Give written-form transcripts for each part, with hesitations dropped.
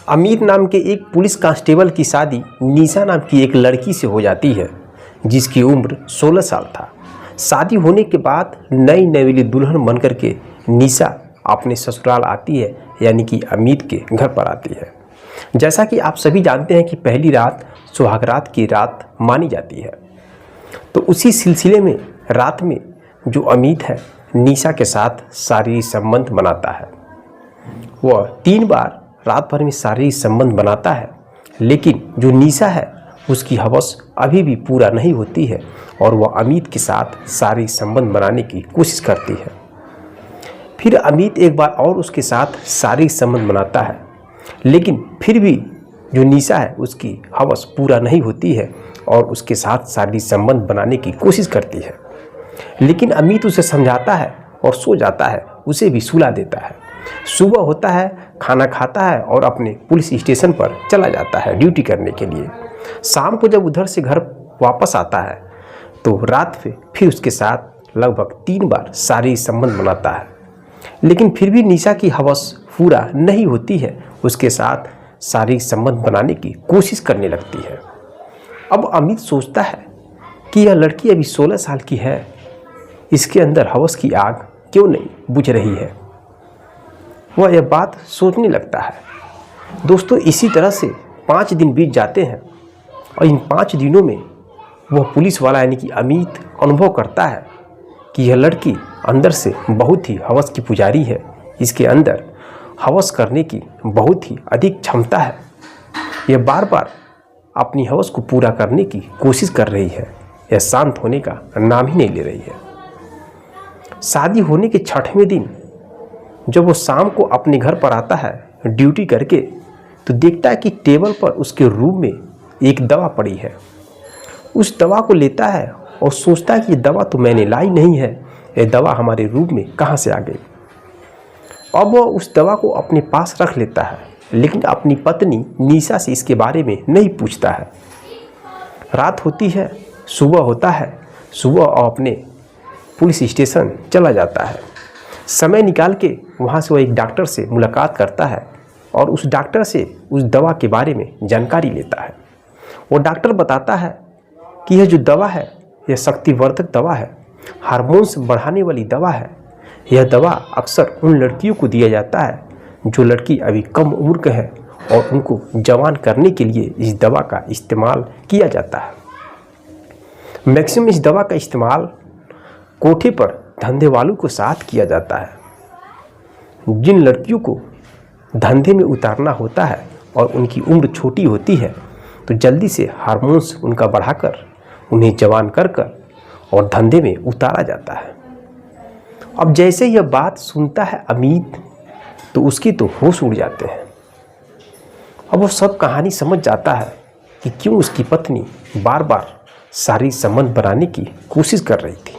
अमीर नाम के एक पुलिस कांस्टेबल की शादी निशा नाम की एक लड़की से हो जाती है जिसकी उम्र 16 साल था। शादी होने के बाद नई नवेली दुल्हन बनकर के निशा अपने ससुराल आती है, यानी कि अमित के घर पर आती है। जैसा कि आप सभी जानते हैं कि पहली रात सुहागरात की रात मानी जाती है, तो उसी सिलसिले में रात में जो अमित है निशा के साथ शारीरिक संबंध बनाता है। वह 3 बार रात भर में शारीरिक संबंध बनाता है, लेकिन जो निशा है उसकी हवस अभी भी पूरा नहीं होती है और वह अमित के साथ शारीरिक संबंध बनाने की कोशिश करती है। फिर अमित एक बार और उसके साथ शारीरिक संबंध बनाता है, लेकिन फिर भी जो निशा है उसकी हवस पूरा नहीं होती है और उसके साथ शारीरिक संबंध बनाने की कोशिश करती है। लेकिन अमित उसे समझाता है और सो जाता है, उसे भी सुला देता है। सुबह होता है, खाना खाता है और अपने पुलिस स्टेशन पर चला जाता है ड्यूटी करने के लिए। शाम को जब उधर से घर वापस आता है तो रात में फिर उसके साथ लगभग 3 बार शारीरिक संबंध बनाता है, लेकिन फिर भी निशा की हवस पूरा नहीं होती है। उसके साथ शारीरिक संबंध बनाने की कोशिश करने लगती है। अब अमित सोचता है कि यह लड़की अभी 16 साल की है, इसके अंदर हवस की आग क्यों नहीं बुझ रही है। वह यह बात सोचने लगता है। दोस्तों, इसी तरह से 5 दिन बीत जाते हैं और इन 5 दिनों में वह पुलिस वाला यानी कि अमित अनुभव करता है कि यह लड़की अंदर से बहुत ही हवस की पुजारी है। इसके अंदर हवस करने की बहुत ही अधिक क्षमता है। यह बार बार अपनी हवस को पूरा करने की कोशिश कर रही है। यह शांत होने का नाम ही नहीं ले रही है। शादी होने के 6वें दिन जब वो शाम को अपने घर पर आता है ड्यूटी करके, तो देखता है कि टेबल पर उसके रूम में एक दवा पड़ी है। उस दवा को लेता है और सोचता है कि ये दवा तो मैंने लाई नहीं है, ये दवा हमारे रूम में कहाँ से आ गई। अब वह उस दवा को अपने पास रख लेता है, लेकिन अपनी पत्नी निशा से इसके बारे में नहीं पूछता है। रात होती है, सुबह होता है। सुबह अपने पुलिस स्टेशन चला जाता है। समय निकाल के वहाँ से वह एक डॉक्टर से मुलाकात करता है और उस डॉक्टर से उस दवा के बारे में जानकारी लेता है। वो डॉक्टर बताता है कि यह जो दवा है यह शक्तिवर्धक दवा है, हार्मोन्स बढ़ाने वाली दवा है। यह दवा अक्सर उन लड़कियों को दिया जाता है जो लड़की अभी कम उम्र के है और उनको जवान करने के लिए इस दवा का इस्तेमाल किया जाता है। मैक्सिमम इस दवा का इस्तेमाल कोठे पर धंधे वालों के साथ किया जाता है। जिन लड़कियों को धंधे में उतारना होता है और उनकी उम्र छोटी होती है, तो जल्दी से हार्मोन्स उनका बढ़ाकर उन्हें जवान कर और धंधे में उतारा जाता है। अब जैसे यह बात सुनता है अमित, तो उसकी तो होश उड़ जाते हैं। अब वो सब कहानी समझ जाता है कि क्यों उसकी पत्नी बार बार शारीरिक संबंध बनाने की कोशिश कर रही थी।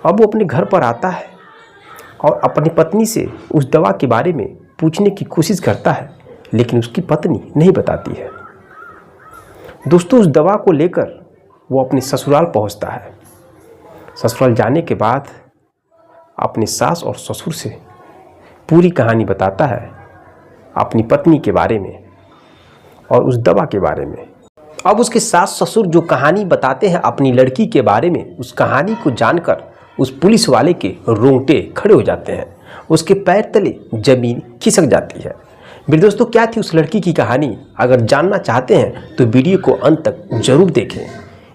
अब वो अपने घर पर आता है और अपनी पत्नी से उस दवा के बारे में पूछने की कोशिश करता है, लेकिन उसकी पत्नी नहीं बताती है। दोस्तों, उस दवा को लेकर वो अपने ससुराल पहुंचता है। ससुराल जाने के बाद अपने सास और ससुर से पूरी कहानी बताता है अपनी पत्नी के बारे में और उस दवा के बारे में। अब उसके सास ससुर जो कहानी बताते हैं अपनी लड़की के बारे में, उस कहानी को जानकर उस पुलिस वाले के रोंगटे खड़े हो जाते हैं। उसके पैर तले जमीन खिसक जाती है। मेरे दोस्तों, क्या थी उस लड़की की कहानी? अगर जानना चाहते हैं तो वीडियो को अंत तक जरूर देखें।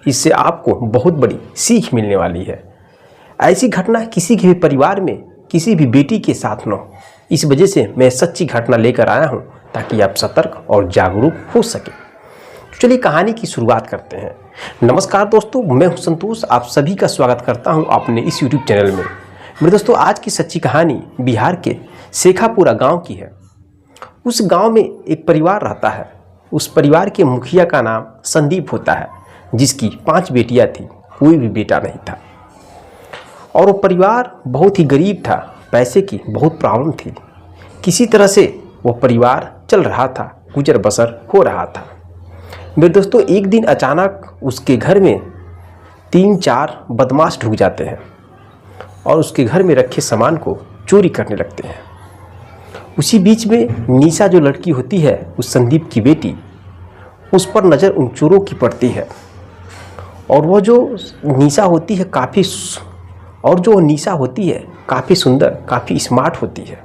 इससे आपको बहुत बड़ी सीख मिलने वाली है। ऐसी घटना किसी के भी परिवार में किसी भी बेटी के साथ न हो, इस वजह से मैं सच्ची घटना लेकर आया हूँ ताकि आप सतर्क और जागरूक हो सके। चलिए कहानी की शुरुआत करते हैं। नमस्कार दोस्तों, मैं हूं संतोष। आप सभी का स्वागत करता हूं अपने इस YouTube चैनल में। मेरे दोस्तों, आज की सच्ची कहानी बिहार के शेखापुरा गांव की है। उस गांव में एक परिवार रहता है। उस परिवार के मुखिया का नाम संदीप होता है, जिसकी 5 बेटियां थी, कोई भी बेटा नहीं था। और वो परिवार बहुत ही गरीब था, पैसे की बहुत प्रॉब्लम थी। किसी तरह से वो परिवार चल रहा था, गुजर बसर हो रहा था। मेरे दोस्तों, एक दिन अचानक उसके घर में 3-4 बदमाश ढुक जाते हैं और उसके घर में रखे सामान को चोरी करने लगते हैं। उसी बीच में निशा जो लड़की होती है, उस संदीप की बेटी, उस पर नज़र उन चोरों की पड़ती है। और वो जो निशा होती है काफ़ी सुंदर, काफ़ी स्मार्ट होती है।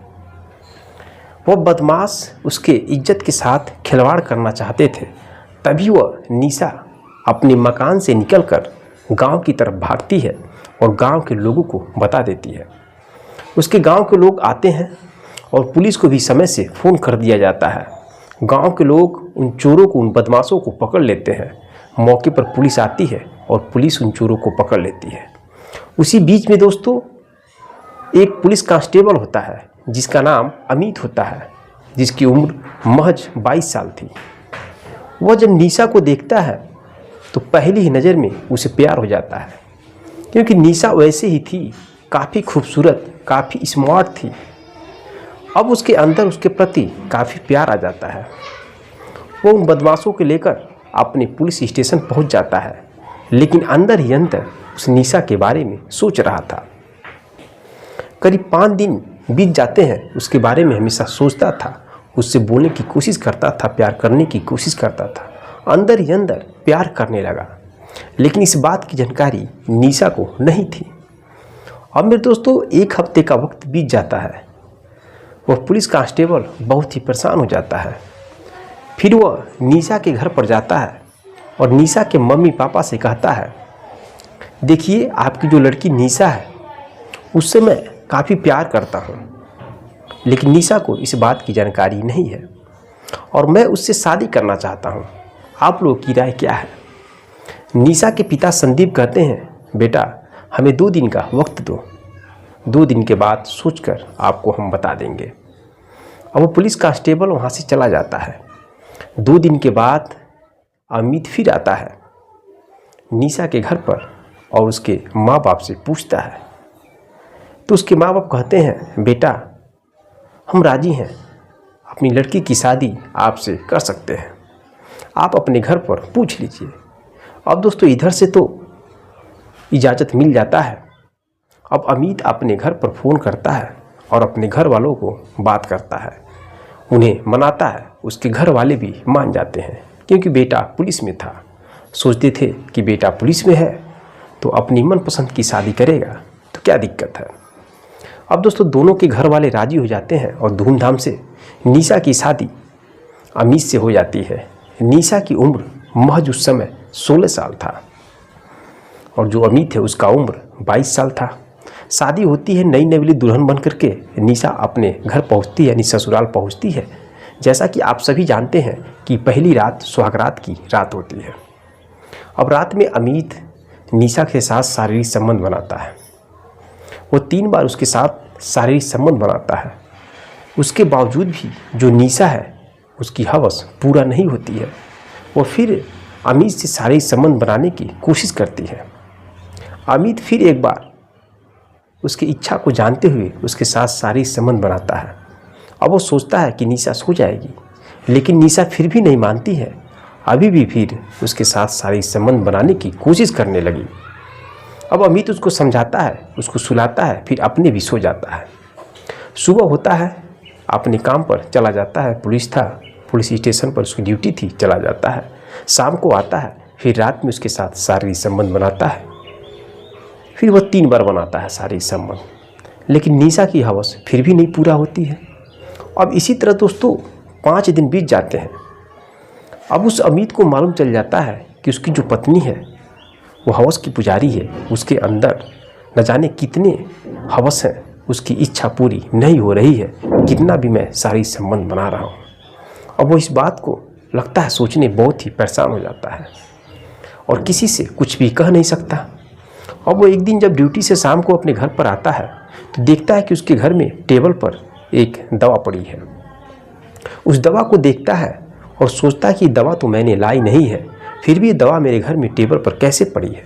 वो बदमाश उसके इज्जत के साथ खिलवाड़ करना चाहते थे। तभी वह निशा अपने मकान से निकलकर गांव की तरफ भागती है और गांव के लोगों को बता देती है। उसके गांव के लोग आते हैं और पुलिस को भी समय से फ़ोन कर दिया जाता है। गांव के लोग उन चोरों को, उन बदमाशों को पकड़ लेते हैं। मौके पर पुलिस आती है और पुलिस उन चोरों को पकड़ लेती है। उसी बीच में दोस्तों एक पुलिस कांस्टेबल होता है जिसका नाम अमित होता है, जिसकी उम्र महज 22 साल थी। वह जब निशा को देखता है तो पहली ही नज़र में उसे प्यार हो जाता है, क्योंकि निशा वैसे ही थी, काफ़ी खूबसूरत, काफ़ी स्मार्ट थी। अब उसके अंदर उसके प्रति काफ़ी प्यार आ जाता है। वो उन बदमाशों को लेकर अपने पुलिस स्टेशन पहुंच जाता है, लेकिन अंदर ही अंदर उस निशा के बारे में सोच रहा था। करीब 5 दिन बीत जाते हैं, उसके बारे में हमेशा सोचता था, उससे बोलने की कोशिश करता था, प्यार करने की कोशिश करता था, अंदर ही अंदर प्यार करने लगा। लेकिन इस बात की जानकारी निशा को नहीं थी। अब मेरे दोस्तों 1 हफ्ते का वक्त बीत जाता है। वह पुलिस कांस्टेबल बहुत ही परेशान हो जाता है। फिर वह निशा के घर पर जाता है और निशा के मम्मी पापा से कहता है, देखिए आपकी जो लड़की निशा है उससे मैं काफ़ी प्यार करता हूँ, लेकिन निशा को इस बात की जानकारी नहीं है और मैं उससे शादी करना चाहता हूँ। आप लोगों की राय क्या है? निशा के पिता संदीप कहते हैं, बेटा हमें 2 दिन का वक्त दो, 2 दिन के बाद सोचकर आपको हम बता देंगे। अब वो पुलिस कांस्टेबल वहाँ से चला जाता है। 2 दिन के बाद अमित फिर आता है निशा के घर पर और उसके माँ बाप से पूछता है। तो उसके माँ बाप कहते हैं, बेटा हम राजी हैं, अपनी लड़की की शादी आपसे कर सकते हैं, आप अपने घर पर पूछ लीजिए। अब दोस्तों इधर से तो इजाज़त मिल जाता है। अब अमित अपने घर पर फ़ोन करता है और अपने घर वालों को बात करता है, उन्हें मनाता है। उसके घर वाले भी मान जाते हैं, क्योंकि बेटा पुलिस में था। सोचते थे कि बेटा पुलिस में है तो अपनी मनपसंद की शादी करेगा तो क्या दिक्कत है। अब दोस्तों दोनों के घर वाले राज़ी हो जाते हैं और धूमधाम से निशा की शादी अमित से हो जाती है। निशा की उम्र महज उस समय 16 साल था और जो अमित है उसका उम्र 22 साल था। शादी होती है, नई नवेली दुल्हन बन करके निशा अपने घर पहुंचती है, यानी ससुराल पहुंचती है। जैसा कि आप सभी जानते हैं कि पहली रात सुहागरात की रात होती है। अब रात में अमित निशा के साथ शारीरिक संबंध बनाता है। वो 3 बार उसके साथ शारीरिक संबंध बनाता है। उसके बावजूद भी जो निशा है उसकी हवस पूरा नहीं होती है। वो फिर अमित से शारीरिक संबंध बनाने की कोशिश करती है। अमित फिर एक बार उसकी इच्छा को जानते हुए उसके साथ शारीरिक संबंध बनाता है। अब वो सोचता है कि निशा सो जाएगी, लेकिन निशा फिर भी नहीं मानती है। अभी भी फिर उसके साथ शारीरिक संबंध बनाने की कोशिश करने लगी। अब अमित उसको समझाता है, उसको सुलाता है, फिर अपने भी सो जाता है। सुबह होता है, अपने काम पर चला जाता है। पुलिस था, पुलिस स्टेशन पर उसकी ड्यूटी थी, चला जाता है। शाम को आता है, फिर रात में उसके साथ शारीरिक संबंध बनाता है। फिर वह 3 बार बनाता है शारीरिक संबंध, लेकिन निशा की हवस फिर भी नहीं पूरा होती है। अब इसी तरह दोस्तों 5 दिन बीत जाते हैं। अब उस अमित को मालूम चल जाता है कि उसकी जो पत्नी है वो हवस की पुजारी है। उसके अंदर न जाने कितने हवस हैं, उसकी इच्छा पूरी नहीं हो रही है, कितना भी मैं शारीरिक संबंध बना रहा हूँ। अब वो इस बात को लगता है सोचने बहुत ही परेशान हो जाता है और किसी से कुछ भी कह नहीं सकता। अब वो एक दिन जब ड्यूटी से शाम को अपने घर पर आता है तो देखता है कि उसके घर में टेबल पर एक दवा पड़ी है। उस दवा को देखता है और सोचता है कि दवा तो मैंने लाई नहीं है, फिर भी ये दवा मेरे घर में टेबल पर कैसे पड़ी है।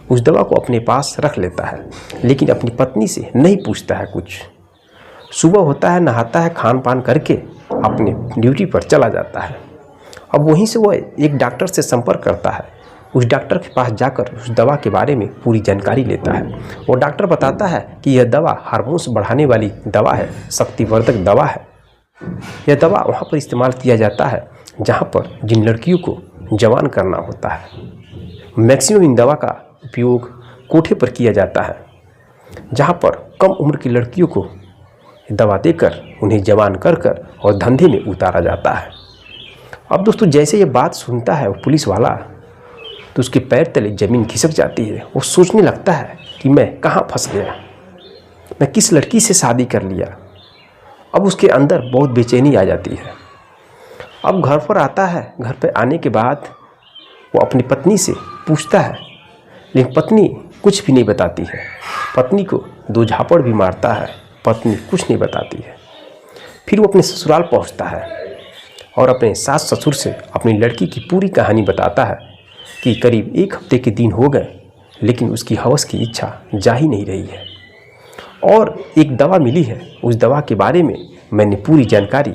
उस दवा को अपने पास रख लेता है, लेकिन अपनी पत्नी से नहीं पूछता है कुछ। सुबह होता है, नहाता है, खान पान करके अपने ड्यूटी पर चला जाता है। अब वहीं से वह एक डॉक्टर से संपर्क करता है। उस डॉक्टर के पास जाकर उस दवा के बारे में पूरी जानकारी लेता है। वो डॉक्टर बताता है कि यह दवा हार्मोन्स बढ़ाने वाली दवा है, शक्तिवर्धक दवा है। यह दवा वहाँ पर इस्तेमाल किया जाता है जहाँ पर जिन लड़कियों को जवान करना होता है। मैक्सिमम इन दवा का उपयोग कोठे पर किया जाता है, जहाँ पर कम उम्र की लड़कियों को दवा देकर उन्हें जवान कर कर और धंधे में उतारा जाता है। अब दोस्तों जैसे ये बात सुनता है वो पुलिस वाला, तो उसके पैर तले ज़मीन खिसक जाती है। वो सोचने लगता है कि मैं कहाँ फंस गया, मैं किस लड़की से शादी कर लिया। अब उसके अंदर बहुत बेचैनी आ जाती है। अब घर पर आता है। घर पर आने के बाद वो अपनी पत्नी से पूछता है, लेकिन पत्नी कुछ भी नहीं बताती है। पत्नी को 2 झापड़ भी मारता है, पत्नी कुछ नहीं बताती है। फिर वो अपने ससुराल पहुंचता है और अपने सास ससुर से अपनी लड़की की पूरी कहानी बताता है कि करीब 1 हफ्ते के दिन हो गए, लेकिन उसकी हवस की इच्छा जा ही नहीं रही है। और एक दवा मिली है, उस दवा के बारे में मैंने पूरी जानकारी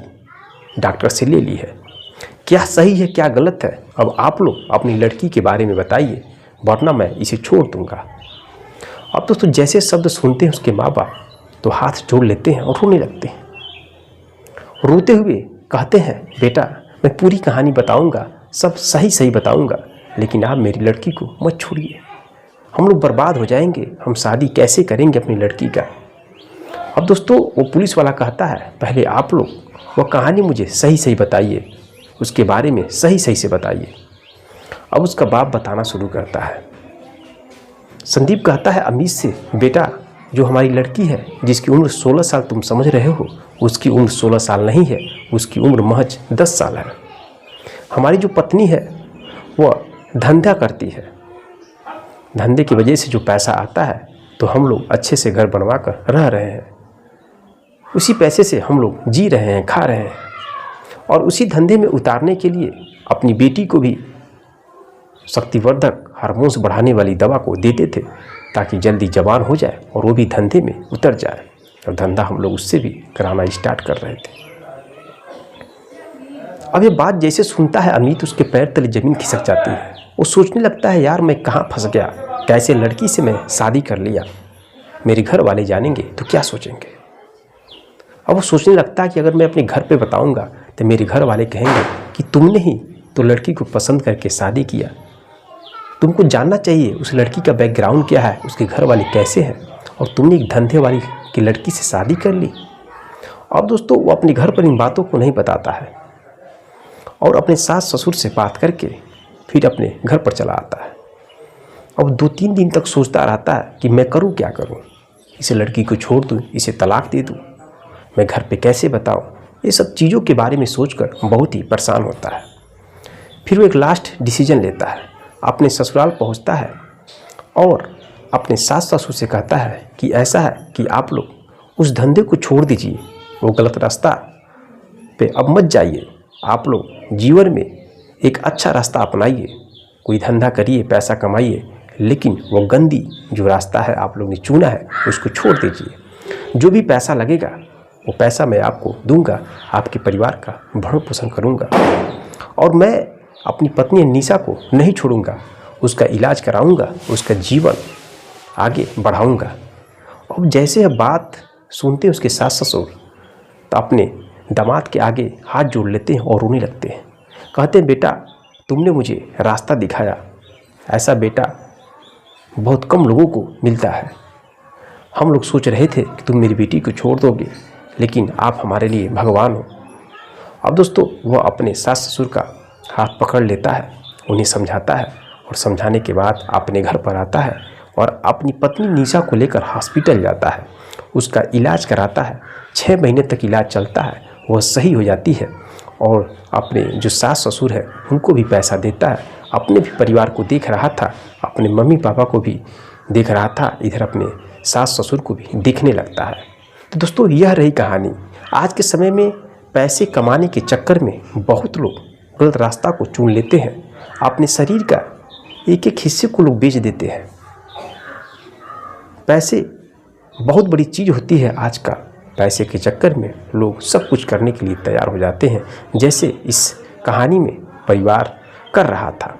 डॉक्टर से ले ली है। क्या सही है क्या गलत है, अब आप लोग अपनी लड़की के बारे में बताइए, वरना मैं इसे छोड़ दूंगा। अब दोस्तों जैसे शब्द सुनते हैं उसके माँ बाप तो हाथ जोड़ लेते हैं और रोने लगते हैं। रोते हुए कहते हैं, बेटा मैं पूरी कहानी बताऊंगा, सब सही सही बताऊंगा, लेकिन आप मेरी लड़की को मत छोड़िए, हम लोग बर्बाद हो जाएंगे, हम शादी कैसे करेंगे अपनी लड़की का। अब दोस्तों वो पुलिस वाला कहता है, पहले आप लोग वो कहानी मुझे सही सही बताइए, उसके बारे में सही सही से बताइए। अब उसका बाप बताना शुरू करता है। संदीप कहता है अमीश से, बेटा जो हमारी लड़की है जिसकी उम्र 16 साल तुम समझ रहे हो, उसकी उम्र 16 साल नहीं है, उसकी उम्र महज 10 साल है। हमारी जो पत्नी है वह धंधा करती है, धंधे की वजह से जो पैसा आता है तो हम लोग अच्छे से घर बनवा कर रह रहे हैं, उसी पैसे से हम लोग जी रहे हैं, खा रहे हैं। और उसी धंधे में उतारने के लिए अपनी बेटी को भी शक्तिवर्धक हार्मोन्स बढ़ाने वाली दवा को देते थे ताकि जल्दी जवान हो जाए और वो भी धंधे में उतर जाए। और धंधा हम लोग उससे भी कराना स्टार्ट कर रहे थे। अब ये बात जैसे सुनता है अमित, उसके पैर तले ज़मीन खिसक जाती है। वो सोचने लगता है, यार मैं कहाँ फंस गया, कैसे लड़की से मैं शादी कर लिया, मेरे घर वाले जानेंगे तो क्या सोचेंगे। अब वो सोचने लगता है कि अगर मैं अपने घर पे बताऊंगा तो मेरे घर वाले कहेंगे कि तुमने ही तो लड़की को पसंद करके शादी किया, तुमको जानना चाहिए उस लड़की का बैकग्राउंड क्या है, उसके घर वाले कैसे हैं, और तुमने एक धंधे वाली की लड़की से शादी कर ली। अब दोस्तों वो अपने घर पर इन बातों को नहीं बताता है और अपने सास ससुर से बात करके फिर अपने घर पर चला आता है। अब 2-3 दिन तक सोचता रहता है कि मैं करूं क्या करूं, इसे लड़की को छोड़ दूं, इसे तलाक दे दूं, मैं घर पे कैसे बताऊं। ये सब चीज़ों के बारे में सोचकर बहुत ही परेशान होता है। फिर वो एक लास्ट डिसीजन लेता है, अपने ससुराल पहुंचता है और अपने सास ससुर से कहता है कि ऐसा है कि आप लोग उस धंधे को छोड़ दीजिए, वो गलत रास्ता पे अब मत जाइए, आप लोग जीवन में एक अच्छा रास्ता अपनाइए, कोई धंधा करिए, पैसा कमाइए, लेकिन वो गंदी जो रास्ता है आप लोग ने चुना है उसको छोड़ दीजिए। जो भी पैसा लगेगा वो पैसा मैं आपको दूंगा, आपके परिवार का भरण पोषण करूंगा, और मैं अपनी पत्नी निशा को नहीं छोड़ूंगा, उसका इलाज कराऊंगा, उसका जीवन आगे बढ़ाऊंगा। अब जैसे यह बात सुनते उसके सास ससुर तो अपने दामाद के आगे हाथ जोड़ लेते हैं और रोने लगते हैं। कहते हैं, बेटा तुमने मुझे रास्ता दिखाया, ऐसा बेटा बहुत कम लोगों को मिलता है। हम लोग सोच रहे थे कि तुम मेरी बेटी को छोड़ दोगे, लेकिन आप हमारे लिए भगवान हो। अब दोस्तों वह अपने सास ससुर का हाथ पकड़ लेता है, उन्हें समझाता है और समझाने के बाद अपने घर पर आता है और अपनी पत्नी निशा को लेकर हॉस्पिटल जाता है, उसका इलाज कराता है। 6 महीने तक इलाज चलता है, वह सही हो जाती है और अपने जो सास ससुर है उनको भी पैसा देता है, अपने भी परिवार को देख रहा था, अपने मम्मी पापा को भी देख रहा था, इधर अपने सास ससुर को भी देखने लगता है। तो दोस्तों यह रही कहानी। आज के समय में पैसे कमाने के चक्कर में बहुत लोग गलत रास्ता को चुन लेते हैं, अपने शरीर का एक एक हिस्से को लोग बेच देते हैं। पैसे बहुत बड़ी चीज़ होती है आज का, पैसे के चक्कर में लोग सब कुछ करने के लिए तैयार हो जाते हैं, जैसे इस कहानी में परिवार कर रहा था।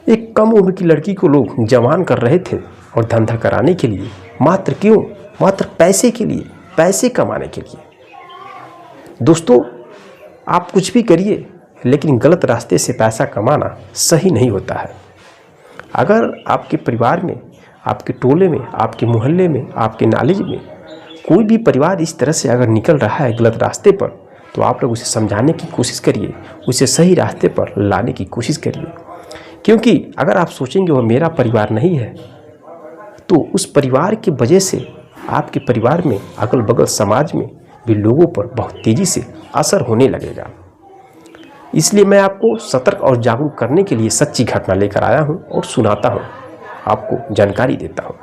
एक कम उम्र की लड़की को लोग जवान कर रहे थे और धंधा कराने के लिए, मात्र क्यों, मात्र पैसे के लिए, पैसे कमाने के लिए। दोस्तों, आप कुछ भी करिए लेकिन गलत रास्ते से पैसा कमाना सही नहीं होता है। अगर आपके परिवार में, आपके टोले में, आपके मोहल्ले में, आपके नॉलेज में कोई भी परिवार इस तरह से अगर निकल रहा है गलत रास्ते पर, तो आप लोग उसे समझाने की कोशिश करिए, उसे सही रास्ते पर लाने की कोशिश करिए। क्योंकि अगर आप सोचेंगे वह मेरा परिवार नहीं है, तो उस परिवार की वजह से आपके परिवार में, अगल बगल समाज में भी लोगों पर बहुत तेज़ी से असर होने लगेगा। इसलिए मैं आपको सतर्क और जागरूक करने के लिए सच्ची घटना लेकर आया हूं और सुनाता हूं, आपको जानकारी देता हूं।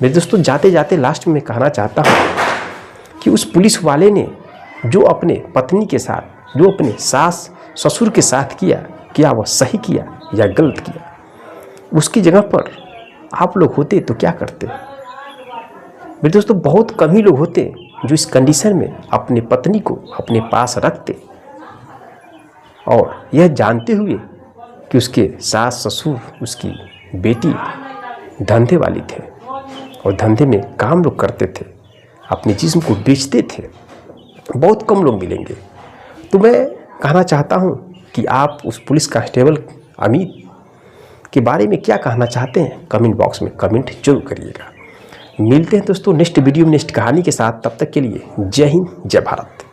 मेरे दोस्तों, जाते जाते लास्ट में कहना चाहता हूं कि उस पुलिस वाले ने जो अपने पत्नी के साथ, जो अपने सास ससुर के साथ किया, क्या वह सही किया या गलत किया? उसकी जगह पर आप लोग होते तो क्या करते? मेरे दोस्तों, बहुत कम ही लोग होते जो इस कंडीशन में अपने पत्नी को अपने पास रखते और यह जानते हुए कि उसके सास ससुर, उसकी बेटी धंधे वाली थे और धंधे में काम लोग करते थे, अपने जिस्म को बेचते थे। बहुत कम लोग मिलेंगे। तो मैं कहना चाहता हूं कि आप उस पुलिस कांस्टेबल अमित के बारे में क्या कहना चाहते हैं, कमेंट बॉक्स में कमेंट जरूर करिएगा। मिलते हैं दोस्तों नेक्स्ट वीडियो में नेक्स्ट कहानी के साथ। तब तक के लिए जय हिंद, जय भारत।